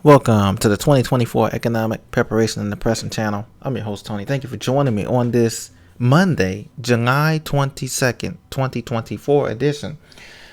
Welcome to the 2024 Economic Preparation and Depression channel. I'm your host, Tony. Thank you for joining me on this Monday, July 22nd, 2024 edition.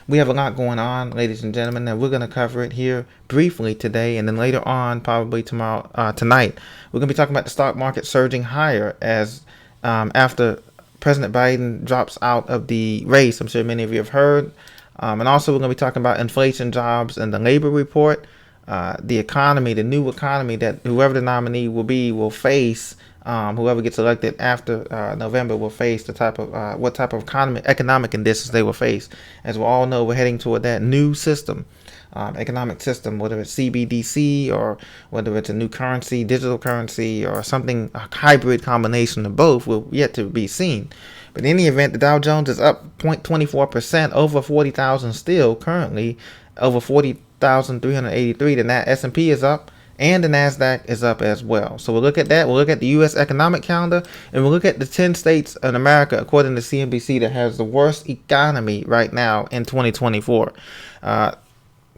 We have a lot going on, ladies and gentlemen, and we're going to cover it here briefly today, and then later on, probably tonight, we're going to be talking about the stock market surging higher as after President Biden drops out of the race. I'm sure many of you have heard. And also, we're going to be talking about inflation, jobs, and the labor report. The economy, the new economy that whoever the nominee will face, whoever gets elected after November will face the type of what type of economic conditions they will face. As we all know, we're heading toward that new system, economic system, whether it's CBDC or whether it's a new currency, digital currency, or something, a hybrid combination of both will yet to be seen. But in any event, the Dow Jones is up 0.24%, over 40,000 still currently, over 40,383. The S&P is up, and the NASDAQ is up as well. So we'll look at that. We'll look at the U.S. economic calendar, and we'll look at the 10 states in America, according to CNBC, that has the worst economy right now in 2024.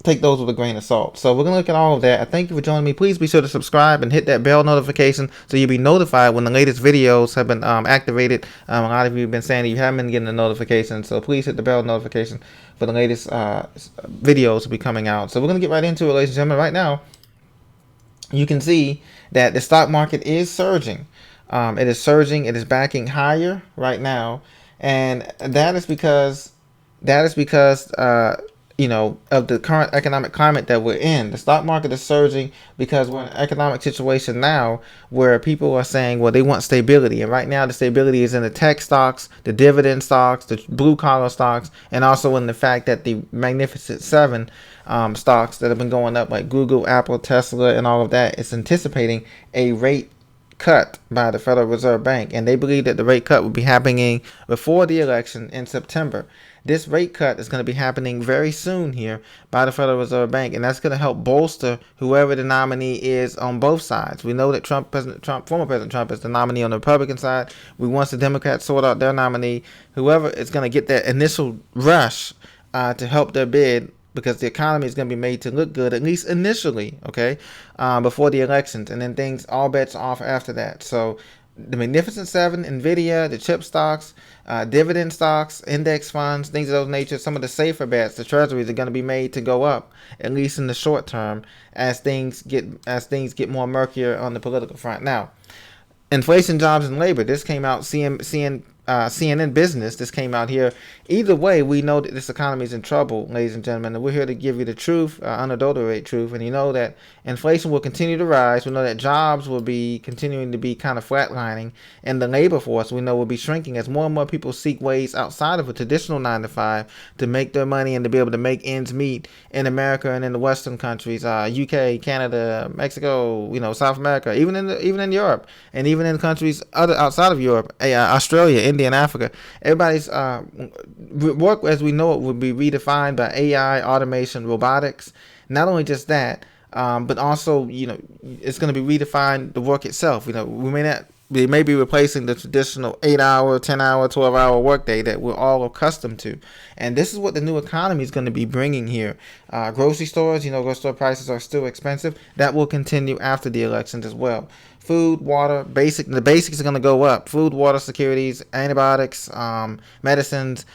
Take those with a grain of salt. So we're going to look at all of that. I thank you for joining me. Please be sure to subscribe and hit that bell notification so you'll be notified when the latest videos have been activated. A lot of you have been saying that you haven't been getting the notification, so please hit the bell notification for the latest videos to be coming out. So we're going to get right into it, ladies and gentlemen. Right now, you can see that the stock market is surging. It is surging. It is backing higher right now, and that is because of the current economic climate that we're in. The stock market is surging because we're in an economic situation now where people are saying, well, they want stability. And right now the stability is in the tech stocks, the dividend stocks, the blue collar stocks, and also in the fact that the Magnificent Seven stocks that have been going up, like Google, Apple, Tesla, and all of that, is anticipating a rate cut by the Federal Reserve Bank, and they believe that the rate cut will be happening before the election in September. This rate cut is going to be happening very soon here by the Federal Reserve Bank, and that's going to help bolster whoever the nominee is on both sides. We know that former President Trump is the nominee on the Republican side. Once the Democrats sort out their nominee, whoever is going to get that initial rush to help their bid, because the economy is going to be made to look good, at least initially, okay, before the elections, and then things, all bets off after that. So the Magnificent Seven, Nvidia, the chip stocks, dividend stocks, index funds, things of those nature, some of the safer bets, the treasuries, are going to be made to go up, at least in the short term, as things get more murkier on the political front. Now, inflation, jobs, and labor. This came out CNN Business. This came out here. Either way, we know that this economy is in trouble, ladies and gentlemen. And we're here to give you the truth, unadulterated truth. And you know that inflation will continue to rise. We know that jobs will be continuing to be kind of flatlining, and the labor force, we know, will be shrinking as more and more people seek ways outside of a traditional 9-to-5 to make their money and to be able to make ends meet in America and in the Western countries, UK, Canada, Mexico, South America, even in Europe, and even in countries outside of Europe, Australia, India, and Africa. Everybody's work, as we know it, will be redefined by AI, automation, robotics. Not only just that, but also, it's going to be redefined, the work itself. We may be replacing the traditional 8-hour, 10-hour, 12-hour workday that we're all accustomed to. And this is what the new economy is going to be bringing here. Grocery stores, grocery store prices are still expensive. That will continue after the elections as well. Food, water, the basics are going to go up. Food, water, securities, antibiotics, medicines,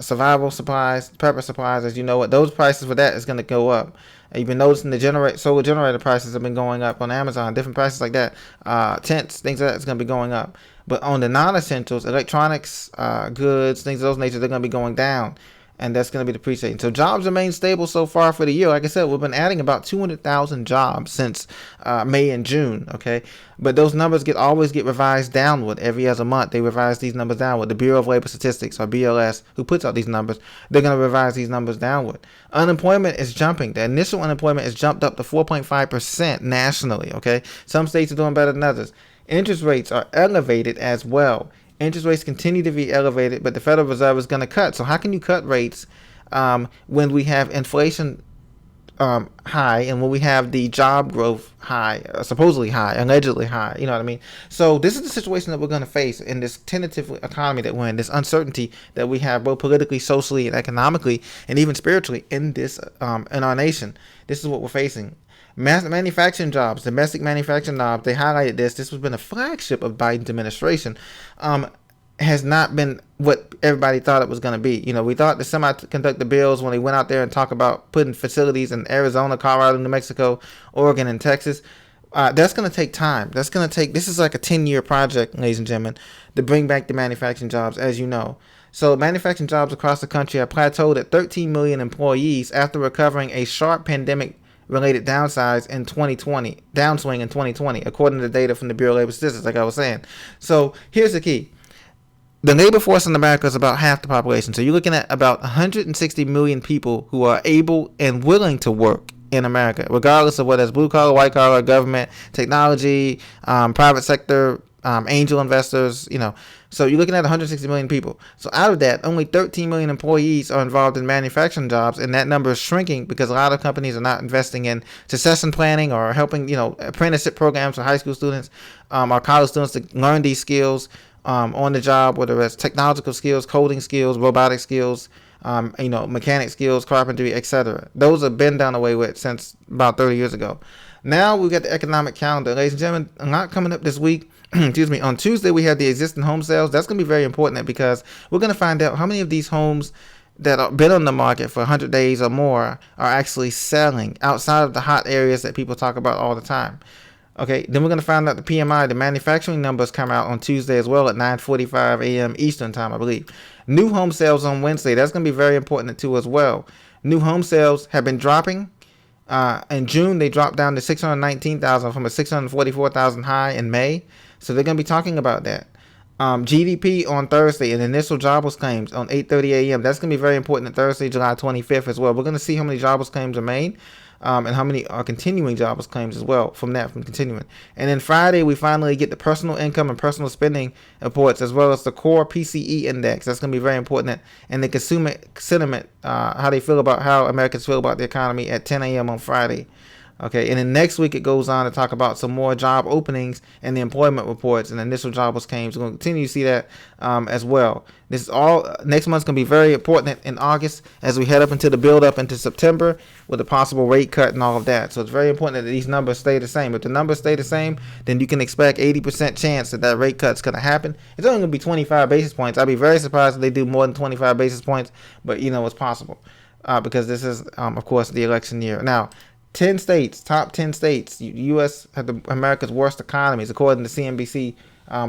survival supplies, pepper supplies, as you know, those prices for that is going to go up. You've been noticing the solar generator prices have been going up on Amazon, different prices like that. Tents, things like that is going to be going up. But on the non-essentials, electronics, goods, things of those nature, they're going to be going down. And that's going to be depreciating. So jobs remain stable so far for the year. Like I said, we've been adding about 200,000 jobs since May and June, okay? But those numbers always get revised downward every other month. They revise these numbers downward. The Bureau of Labor Statistics, or BLS, who puts out these numbers, they're going to revise these numbers downward. Unemployment is jumping. The initial unemployment has jumped up to 4.5% nationally, okay? Some states are doing better than others. Interest rates are elevated as well. Interest rates continue to be elevated, but the Federal Reserve is going to cut. So how can you cut rates when we have inflation high, and when we have the job growth high, supposedly high, allegedly high, you know what I mean? So this is the situation that we're going to face in this tentative economy that we're in, this uncertainty that we have both politically, socially, and economically, and even spiritually in this in our nation. This is what we're facing. Manufacturing jobs, domestic manufacturing jobs, they highlighted this. This has been a flagship of Biden's administration. Has not been what everybody thought it was going to be. You know, we thought the semiconductor bills, when they went out there and talk about putting facilities in Arizona, Colorado, New Mexico, Oregon, and Texas, that's going to take time. This is like a 10-year project, ladies and gentlemen, to bring back the manufacturing jobs, as you know. So manufacturing jobs across the country have plateaued at 13 million employees after recovering a sharp pandemic related downswing in 2020, according to data from the Bureau of Labor Statistics, like I was saying. So here's the key. The labor force in America is about half the population. So you're looking at about 160 million people who are able and willing to work in America, regardless of whether it's blue collar, white collar, government, technology, private sector, angel investors, you know. So you're looking at 160 million people. So out of that, only 13 million employees are involved in manufacturing jobs, and that number is shrinking because a lot of companies are not investing in succession planning or helping, you know, apprenticeship programs for high school students or college students to learn these skills on the job, whether it's technological skills, coding skills, robotic skills, you know, mechanic skills, carpentry, etc. Those have been done away with since about 30 years ago. Now we've got the economic calendar. Ladies and gentlemen, a lot coming up this week. Excuse me. On Tuesday, we have the existing home sales. That's going to be very important because we're going to find out how many of these homes that have been on the market for 100 days or more are actually selling outside of the hot areas that people talk about all the time. Okay, then we're going to find out the PMI, the manufacturing numbers, come out on Tuesday as well at 9:45 a.m. Eastern time, I believe. New home sales on Wednesday. That's going to be very important too as well. New home sales have been dropping. In June, they dropped down to 619,000 from a 644,000 high in May. So they're going to be talking about that. GDP on Thursday and initial jobless claims on 8:30 a.m. That's going to be very important on Thursday, July 25th as well. We're going to see how many jobless claims are made. And how many are continuing jobless claims as well from continuing. And then Friday, we finally get the personal income and personal spending reports, as well as the core PCE index. That's going to be very important. And the consumer sentiment, how they feel about how Americans feel about the economy at 10 a.m. on Friday. Okay, and then next week it goes on to talk about some more job openings and the employment reports and initial jobless claims. We're going to continue to see that as well. This is all next month's going to be very important in August as we head up into the build up into September with a possible rate cut and all of that. So it's very important that these numbers stay the same. If the numbers stay the same, then you can expect 80% chance that rate cut's going to happen. It's only going to be 25 basis points. I'd be very surprised if they do more than 25 basis points, but you know it's possible because this is, of course, the election year. Now, 10 states, top 10 states, U.S. have America's worst economies, according to CNBC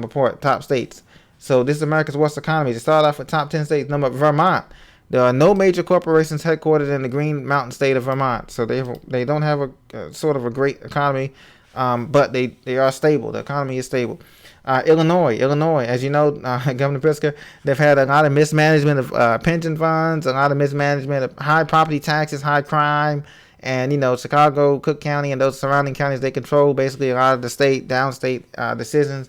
report, top states. So this is America's worst economy. To start off with top 10 states, number Vermont. There are no major corporations headquartered in the Green Mountain state of Vermont. So they don't have a sort of a great economy, but they are stable. The economy is stable. Illinois, as you know, Governor Pritzker, they've had a lot of mismanagement of pension funds, a lot of mismanagement of high property taxes, high crime. And, you know, Chicago, Cook County, and those surrounding counties, they control basically a lot of the state, downstate decisions.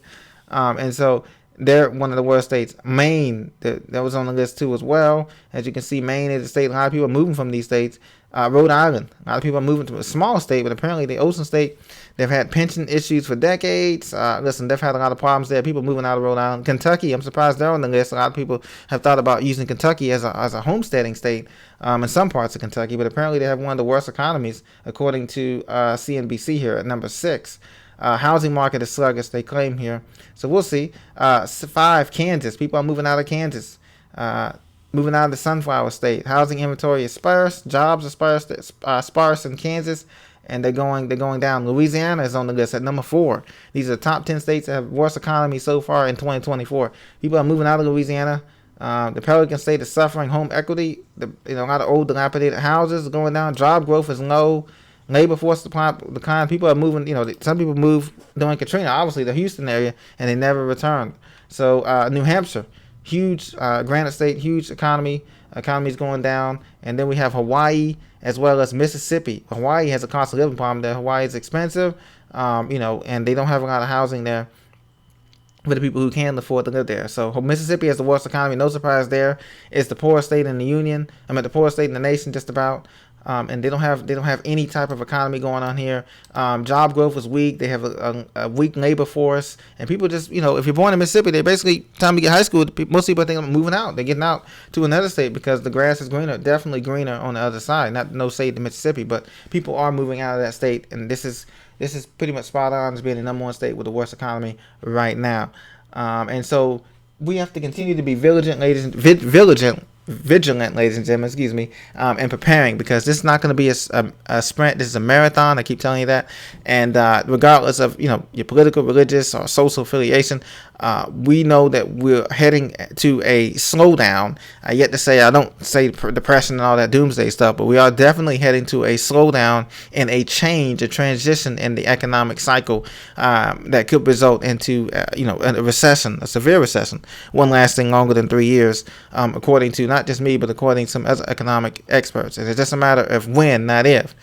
And so they're one of the worst states. Maine, that was on the list too as well. As you can see, Maine is a state. A lot of people are moving from these states. Rhode Island, a lot of people are moving to a small state, but apparently the ocean state, they've had pension issues for decades. Listen, they've had a lot of problems there. People moving out of Rhode Island. Kentucky, I'm surprised they're on the list. A lot of people have thought about using Kentucky as a homesteading state in some parts of Kentucky, but apparently they have one of the worst economies, according to CNBC here at number 6. Housing market is sluggish, they claim here. So we'll see. 5, Kansas. People are moving out of Kansas. Moving out of the Sunflower State. Housing inventory is sparse. Jobs are sparse in Kansas, and they're going down. Louisiana is on the list at number 4. These are the top 10 states that have worst economy so far in 2024. People are moving out of Louisiana. The Pelican State is suffering home equity. A lot of old dilapidated houses are going down. Job growth is low. Labor force decline. People are moving. Some people moved during Katrina, obviously the Houston area, and they never returned. So New Hampshire, huge Granite State, huge economy. Economy is going down, and then we have Hawaii as well as Mississippi. Hawaii has a cost of living problem there. Hawaii is expensive, and they don't have a lot of housing there for the people who can afford to live there. So Mississippi has the worst economy. No surprise there. It's the poorest state in the union. The poorest state in the nation, just about. and they don't have any type of economy going on here. Job growth is weak. They have a weak labor force, and people just, if you're born in Mississippi, they basically, time you get high school, most people think I'm moving out. They're getting out to another state because the grass is greener, definitely greener on the other side. Not no state in Mississippi, but people are moving out of that state, and this is pretty much spot on as being the number one state with the worst economy right now. And so we have to continue to be vigilant, ladies and gentlemen, excuse me, and preparing, because this is not going to be a sprint. This is a marathon. I keep telling you that. And regardless of your political, religious, or social affiliation, we know that we're heading to a slowdown. Yet to say, I don't say depression and all that doomsday stuff, but we are definitely heading to a slowdown and a change, a transition in the economic cycle that could result into a recession, a severe recession, one lasting longer than 3 years, according to not just me, but according to some other economic experts. And it's just a matter of when, not if.